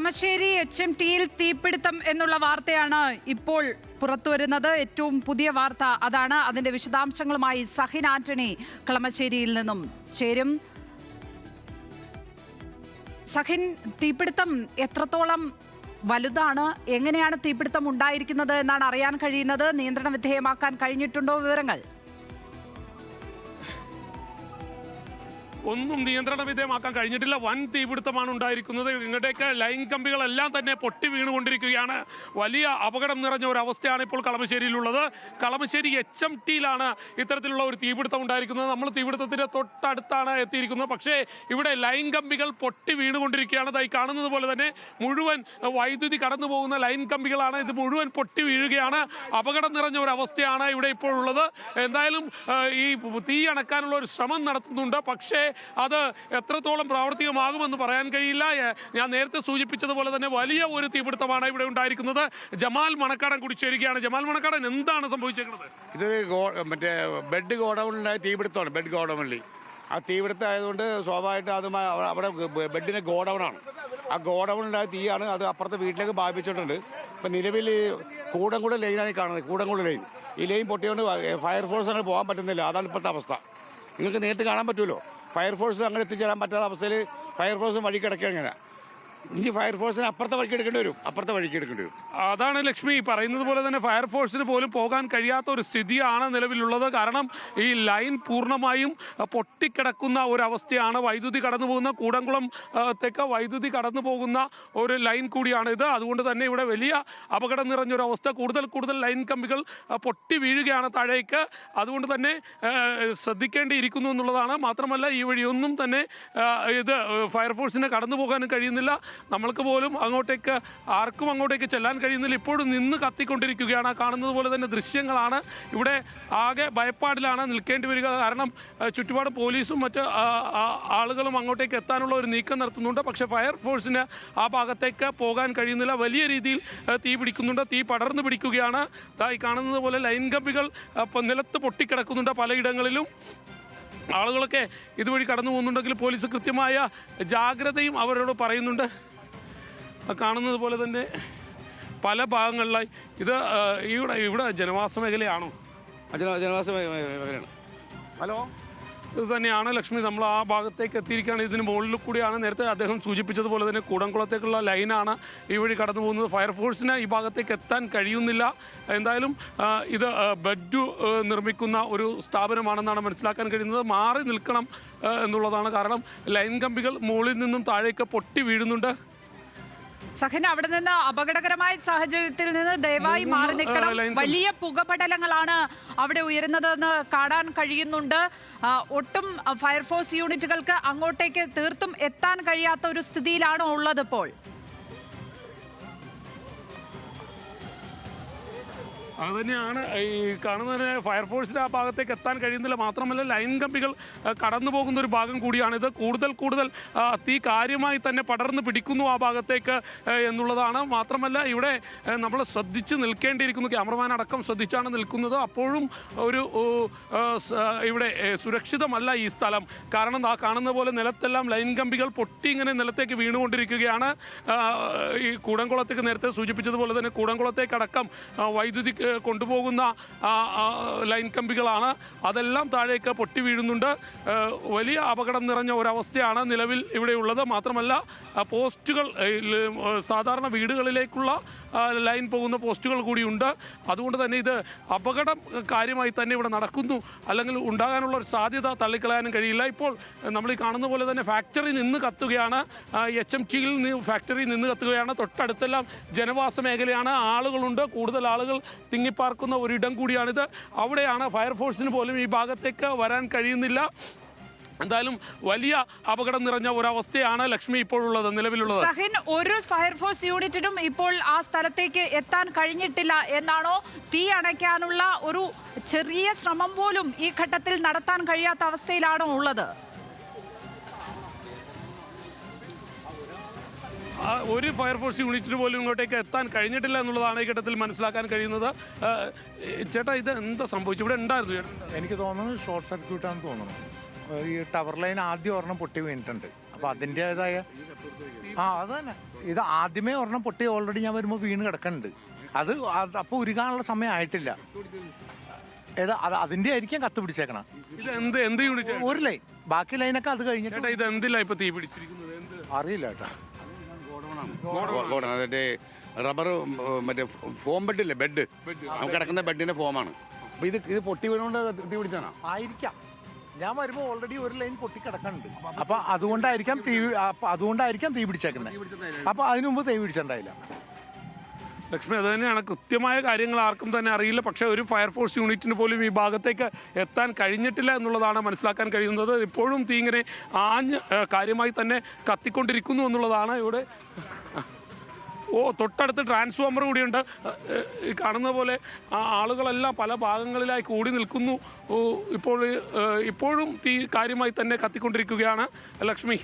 കളമശ്ശേരി HMTയിൽ തീപിടുത്തം എന്നുള്ള വാർത്തയാണ് ഇപ്പോൾ പുറത്തുവരുന്നത്. ഏറ്റവും പുതിയ വാർത്ത അതാണ്. അതിന്റെ വിശദാംശങ്ങളുമായി സഹിൻ ആന്റണി കളമശ്ശേരിയിൽ നിന്നും ചേരും. സഹിൻ, തീപിടുത്തം എത്രത്തോളം വലുതാണ്? എങ്ങനെയാണ് തീപിടുത്തം ഉണ്ടായിരിക്കുന്നത് എന്നാണ് അറിയാൻ കഴിയുന്നത്? നിയന്ത്രണ വിധേയമാക്കാൻ കഴിഞ്ഞിട്ടുണ്ടോ? വിവരങ്ങൾ ഒന്നും നിയന്ത്രണ വിധേയമാക്കാൻ കഴിഞ്ഞിട്ടില്ല. വൻ തീപിടുത്തമാണ് ഉണ്ടായിരിക്കുന്നത്. ഇങ്ങോട്ടേക്ക് ലൈൻ കമ്പികളെല്ലാം തന്നെ പൊട്ടി വീണുകൊണ്ടിരിക്കുകയാണ്. വലിയ അപകടം നിറഞ്ഞ ഒരു അവസ്ഥയാണ് ഇപ്പോൾ കളമശ്ശേരിയിലുള്ളത്. കളമശ്ശേരി HMTയിലാണ് ഇത്തരത്തിലുള്ള ഒരു തീപിടുത്തം ഉണ്ടായിരിക്കുന്നത്. നമ്മൾ തീപിടുത്തത്തിന്റെ തൊട്ടടുത്താണ് എത്തിയിരിക്കുന്നത്. പക്ഷേ ഇവിടെ ലൈൻ കമ്പികൾ പൊട്ടി വീണുകൊണ്ടിരിക്കുകയാണ്. ഈ കാണുന്നത് പോലെ തന്നെ മുഴുവൻ വൈദ്യുതി കടന്നു പോകുന്ന ലൈൻ കമ്പികളാണ്. ഇത് മുഴുവൻ പൊട്ടി വീഴുകയാണ്. അപകടം നിറഞ്ഞ ഒരു അവസ്ഥയാണ് ഇവിടെ ഇപ്പോൾ ഉള്ളത്. എന്തായാലും ഈ തീ അണക്കാനുള്ള ഒരു ശ്രമം നടത്തുന്നുണ്ട്. പക്ഷേ അത് എത്രത്തോളം പ്രാവർത്തികമാകുമെന്ന് പറയാൻ കഴിയില്ല. ഞാൻ നേരത്തെ സൂചിപ്പിച്ചതുപോലെ തന്നെ വലിയ ഒരു തീപിടുത്തമാണ് ഇവിടെ ഉണ്ടായിരിക്കുന്നത്. ജമാൽ മണക്കാടൻ കൂടി ചേരുകയാണ്. ജമാൽ മണക്കാടൻ, എന്താണ് സംഭവിച്ചിരിക്കുന്നത്? ഇതൊരു മറ്റേ ബെഡ് ഗോഡൌണിലായ തീപിടുത്തമാണ്. ബെഡ് ഗോഡൌണിൽ ആ തീപിടുത്തം ആയതുകൊണ്ട് സ്വാഭാവികമായിട്ട് അതുമായി അവിടെ ബെഡിന് ഗോഡൌണാണ്. ആ ഗോഡൌണിലായ തീയാണ് അത് അപ്പുറത്തെ വീട്ടിലേക്ക് ബാധിച്ചിട്ടുണ്ട്. ഇപ്പം നിലവിൽ കൂടംകുളം ലൈനാണ് കാണുന്നത്. കൂടംകുളം ലൈൻ, ഈ ലൈൻ പൊട്ടിയോണ്ട് ഫയർഫോഴ്സ് അങ്ങനെ പോകാൻ പറ്റുന്നില്ല. അതാണ് ഇപ്പോഴത്തെ അവസ്ഥ. നിങ്ങൾക്ക് നേരിട്ട് കാണാൻ പറ്റുമല്ലോ. ഫയർഫോഴ്സ് അങ്ങനെ എത്തിച്ചേരാൻ പറ്റാത്ത അവസ്ഥയിൽ ഫയർഫോഴ്സ് വഴി കിടക്കുക. എങ്ങനെ ഇനി ഫയർഫോഴ്സിന് അപ്പുറത്തെ വഴിക്ക് എടുക്കേണ്ടി വരും. അതാണ് ലക്ഷ്മി പറയുന്നത് പോലെ തന്നെ ഫയർഫോഴ്സിന് പോലും പോകാൻ കഴിയാത്ത ഒരു സ്ഥിതിയാണ് നിലവിലുള്ളത്. കാരണം ഈ ലൈൻ പൂർണ്ണമായും പൊട്ടിക്കിടക്കുന്ന ഒരവസ്ഥയാണ്. വൈദ്യുതി കടന്നു പോകുന്ന കൂടംകുളത്തേക്ക് വൈദ്യുതി കടന്നു പോകുന്ന ഒരു ലൈൻ കൂടിയാണ് ഇത്. അതുകൊണ്ട് തന്നെ ഇവിടെ വലിയ അപകടം നിറഞ്ഞൊരവസ്ഥ. കൂടുതൽ ലൈൻ കമ്പികൾ പൊട്ടി വീഴുകയാണ് താഴേക്ക്. അതുകൊണ്ട് തന്നെ ശ്രദ്ധിക്കേണ്ടിയിരിക്കുന്നു എന്നുള്ളതാണ്. മാത്രമല്ല ഈ വഴിയൊന്നും തന്നെ ഇത് ഫയർഫോഴ്സിന് കടന്നു പോകാനും കഴിയുന്നില്ല. നമ്മൾക്ക് പോലും ആർക്കും അങ്ങോട്ടേക്ക് ചെല്ലാൻ കഴിയുന്നില്ല. ഇപ്പോഴും നിന്ന് കത്തിക്കൊണ്ടിരിക്കുകയാണ്. കാണുന്നത് പോലെ തന്നെ ദൃശ്യങ്ങളാണ്. ഇവിടെ ആകെ ഭയപ്പാടിലാണ് നിൽക്കേണ്ടി വരിക. കാരണം ചുറ്റുപാട് പോലീസും മറ്റ് ആളുകളും അങ്ങോട്ടേക്ക് എത്താനുള്ള ഒരു നീക്കം നടത്തുന്നുണ്ട്. പക്ഷേ ഫയർഫോഴ്സിന് ആ ഭാഗത്തേക്ക് പോകാൻ കഴിയുന്നില്ല. വലിയ രീതിയിൽ തീ പിടിക്കുന്നുണ്ട്. തീ പടർന്നു പിടിക്കുകയാണ്. ഈ കാണുന്നത് പോലെ ലൈൻ കമ്പികൾ നിലത്ത് പൊട്ടിക്കിടക്കുന്നുണ്ട് പലയിടങ്ങളിലും. ആളുകളൊക്കെ ഇതുവഴി കടന്നു പോകുന്നുണ്ടെങ്കിൽ പോലീസ് കൃത്യമായ ജാഗ്രതയും അവരോട് പറയുന്നുണ്ട്. കാണുന്നത് പോലെ തന്നെ പല ഭാഗങ്ങളിലായി ഇത് ഇവിടെ ജനവാസ മേഖലയാണോ? ജനവാസ മേഖലയാണ്. ഹലോ, ഇത് തന്നെയാണ് ലക്ഷ്മി. നമ്മൾ ആ ഭാഗത്തേക്ക് എത്തിയിരിക്കുകയാണ്. ഇതിന് മുകളിൽ കൂടിയാണ് നേരത്തെ അദ്ദേഹം സൂചിപ്പിച്ചതുപോലെ തന്നെ കൂടംകുളത്തേക്കുള്ള ലൈനാണ് ഈ വഴി കടന്നു പോകുന്നത്. ഫയർഫോഴ്സിന് ഈ ഭാഗത്തേക്ക് എത്താൻ കഴിയുന്നില്ല. എന്തായാലും ഇത് ബെഡ് നിർമ്മിക്കുന്ന ഒരു സ്ഥാപനമാണെന്നാണ് മനസ്സിലാക്കാൻ കഴിയുന്നത്. മാറി നിൽക്കണം എന്നുള്ളതാണ്. കാരണം ലൈൻ കമ്പികൾ മുകളിൽ നിന്നും താഴേക്ക് പൊട്ടി വീഴുന്നുണ്ട്. സഹന, അവിടെ നിന്ന് അപകടകരമായ സാഹചര്യത്തിൽ നിന്ന് ദയവായി മാറി നിൽക്കണം. വലിയ പുകപടലങ്ങളാണ് അവിടെ ഉയരുന്നതെന്ന് കാണാൻ കഴിയുന്നുണ്ട്. ഒട്ടും ഫയർഫോഴ്സ് യൂണിറ്റുകൾക്ക് അങ്ങോട്ടേക്ക് തീർത്തും എത്താൻ കഴിയാത്ത ഒരു സ്ഥിതിയിലാണോ ഉള്ളത് ഇപ്പോൾ? അതുതന്നെയാണ് ഈ കാണുന്നതിന് ഫയർഫോഴ്സിന് ആ ഭാഗത്തേക്ക് എത്താൻ കഴിയുന്നില്ല. മാത്രമല്ല ലൈൻ കമ്പികൾ കടന്നു പോകുന്ന ഒരു ഭാഗം കൂടിയാണിത്. കൂടുതൽ തീ കാര്യമായി തന്നെ പടർന്ന് പിടിക്കുന്നു ആ ഭാഗത്തേക്ക് എന്നുള്ളതാണ്. മാത്രമല്ല ഇവിടെ നമ്മൾ ശ്രദ്ധിച്ച് നിൽക്കേണ്ടിയിരിക്കുന്നു. ക്യാമറമാൻ അടക്കം ശ്രദ്ധിച്ചാണ് നിൽക്കുന്നത്. അപ്പോഴും ഒരു ഇവിടെ സുരക്ഷിതമല്ല ഈ സ്ഥലം. കാരണം ആ കാണുന്ന പോലെ നിലത്തെല്ലാം ലൈൻ കമ്പികൾ പൊട്ടി ഇങ്ങനെ നിലത്തേക്ക് വീണുകൊണ്ടിരിക്കുകയാണ്. ഈ കൂടംകുളത്തേക്ക് നേരത്തെ സൂചിപ്പിച്ചതുപോലെ തന്നെ കൂടംകുളത്തേക്കടക്കം വൈദ്യുതി കൊണ്ടുപോകുന്ന ലൈൻ കമ്പികളാണ്. അതെല്ലാം താഴേക്ക് പൊട്ടി വീഴുന്നുണ്ട്. വലിയ അപകടം നിറഞ്ഞ ഒരവസ്ഥയാണ് നിലവിൽ ഇവിടെയുള്ളത്. മാത്രമല്ല പോസ്റ്റുകൾ, സാധാരണ വീടുകളിലേക്കുള്ള ലൈൻ പോകുന്ന പോസ്റ്റുകൾ കൂടിയുണ്ട്. അതുകൊണ്ട് തന്നെ ഇത് അപകടം കാര്യമായി തന്നെ ഇവിടെ നടക്കുന്നു. അല്ലെങ്കിൽ ഉണ്ടാകാനുള്ള ഒരു സാധ്യത തള്ളിക്കളയാനും കഴിയില്ല. ഇപ്പോൾ നമ്മൾ ഈ കാണുന്ന പോലെ തന്നെ ഫാക്ടറി നിന്ന് കത്തുകയാണ്. HMTയിൽ ഫാക്ടറി നിന്ന് കത്തുകയാണ്. തൊട്ടടുത്തെല്ലാം ജനവാസ മേഖലയാണ്. ആളുകളുണ്ട്. കൂടുതൽ ആളുകൾ തിങ്ങിപ്പാർക്കുന്ന ഒരിടം കൂടിയാണിത്. അവിടെയാണ് ഫയർഫോഴ്സിന് പോലും ഈ ഭാഗത്തേക്ക് വരാൻ കഴിയുന്നില്ല. എന്തായാലും വലിയ അപകടം നിറഞ്ഞ ഒരവസ്ഥയാണ് ലക്ഷ്മി ഇപ്പോഴുള്ളത്, നിലവിലുള്ളത്. സഹിൻ, ഒരു ഫയർഫോഴ്സ് യൂണിറ്റിനും ഇപ്പോൾ ആ സ്ഥലത്തേക്ക് എത്താൻ കഴിഞ്ഞിട്ടില്ല എന്നാണോ? തീ അണയ്ക്കാനുള്ള ഒരു ചെറിയ ശ്രമം പോലും ഈ ഘട്ടത്തിൽ നടത്താൻ കഴിയാത്ത അവസ്ഥയിലാണോ ഉള്ളത്? ഒരു ഫയർഫോഴ്സ് യൂണിറ്റിന് പോലും ഇങ്ങോട്ടേക്ക് എത്താൻ കഴിഞ്ഞിട്ടില്ല എന്നുള്ളതാണ് ഈ ഘട്ടത്തിൽ മനസ്സിലാക്കാൻ കഴിയുന്നത്. ചേട്ടാ, ഇത് എന്താ സംഭവിച്ചു? ഇവിടെ ഉണ്ടായിരുന്നു ചേട്ടാ? എനിക്ക് തോന്നുന്നത് ഷോർട്ട് സർക്യൂട്ടാണെന്ന് തോന്നുന്നു. ഈ ടവർ ലൈൻ ആദ്യം ഒരെണ്ണം പൊട്ടി വീണിട്ടുണ്ട്. അപ്പോൾ അതിൻ്റെതായ അത് തന്നെ ഇത് ആദ്യമേ ഒരെണ്ണം പൊട്ടി ഓൾറെഡി ഞാൻ വരുമ്പോൾ വീണ് കിടക്കുന്നുണ്ട്. അത് അപ്പോൾ ഉരുകാനുള്ള സമയം ആയിട്ടില്ല. അതിന്റെ ആയിരിക്കും കത്ത് പിടിച്ചേക്കണം. ഇത് എന്ത് യൂണിറ്റ്? ഒരു ലൈൻ, ബാക്കി ലൈനൊക്കെ അത് കഴിഞ്ഞിട്ട്. ഇത് എന്തില്ല ഇപ്പൊ തീ പിടിച്ചിരിക്കുന്നത്? അറിയില്ല കേട്ടോ. മറ്റേ റബ്ബർ മറ്റേ ഫോം ബെഡില്ലേ, ബെഡ് കിടക്കുന്ന ബെഡിന്റെ ഫോമാണ്. അപ്പൊ ഇത് പൊട്ടി വീണുകൊണ്ട് തീ പിടിച്ചാണോ? ആയിരിക്കാം. ഞാൻ വരുമ്പോൾ ഓൾറെഡി ഒരു ലൈൻ പൊട്ടി കിടക്കുന്നുണ്ട്. അപ്പൊ അതുകൊണ്ടായിരിക്കാം തീ പിടിച്ചേക്കുന്നത്. അപ്പൊ അതിനു മുമ്പ് തീ പിടിച്ചിട്ടുണ്ടായില്ല. ലക്ഷ്മി, അത് തന്നെയാണ്. കൃത്യമായ കാര്യങ്ങൾ ആർക്കും തന്നെ അറിയില്ല. പക്ഷേ ഒരു ഫയർഫോഴ്സ് യൂണിറ്റിന് പോലും ഈ ഭാഗത്തേക്ക് എത്താൻ കഴിഞ്ഞിട്ടില്ല എന്നുള്ളതാണ് മനസ്സിലാക്കാൻ കഴിയുന്നത്. ഇപ്പോഴും തീ ഇങ്ങനെ കാര്യമായി തന്നെ കത്തിക്കൊണ്ടിരിക്കുന്നു എന്നുള്ളതാണ് ഇവിടെ. തൊട്ടടുത്ത് ട്രാൻസ്ഫോമർ കൂടിയുണ്ട്. ഈ കാണുന്ന പോലെ ആളുകളെല്ലാം പല ഭാഗങ്ങളിലായി കൂടി നിൽക്കുന്നു. ഇപ്പോഴും തീ കാര്യമായി തന്നെ കത്തിക്കൊണ്ടിരിക്കുകയാണ് ലക്ഷ്മി.